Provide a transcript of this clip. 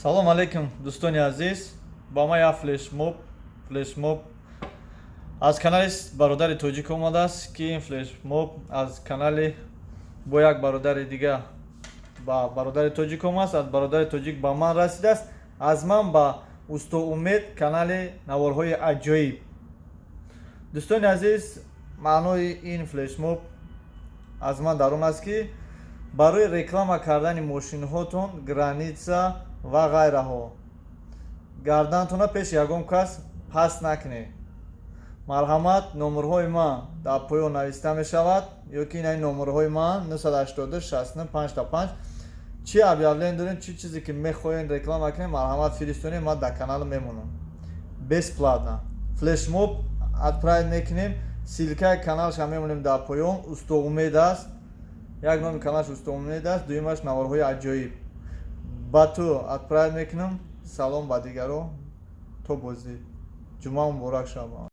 Салом алейкум, дӯстони азиз. Ба ма як флешмоб аз канали бародари тоҷик омадааст, ки ин флешмоб аз канали бо як бародари дига ба бародари тоҷик омадааст, аз бародари тоҷик ба ман расидааст, аз ман ба усто умед канали наворҳои аҷоиб. дӯстони азиз, маънои ин флешмоб аз ман дар он аст, ки барои реклама кардани мошинҳотон, граница ва ғайраҳо гардантона пеши ягон кас паст накунед. марҳамат, номерҳои ман дар поён нависта мешавад, ё ки ин номерҳои ман 980 69 55. чи объявление дорем, чи чизе ки мехоҳем реклама кунем, марҳамат фиристонед, ман дар канал мемонам бесплатно. флешмоб отправить мекунем, силкаи каналша мемонем дар поён. усто умед аст, як номи каналаш усто умед аст, дуюмаш наворҳои аҷоиб. ба ту отправить мекунам. салом ба дигаро, то бозид. ҷумъа муборак шавад.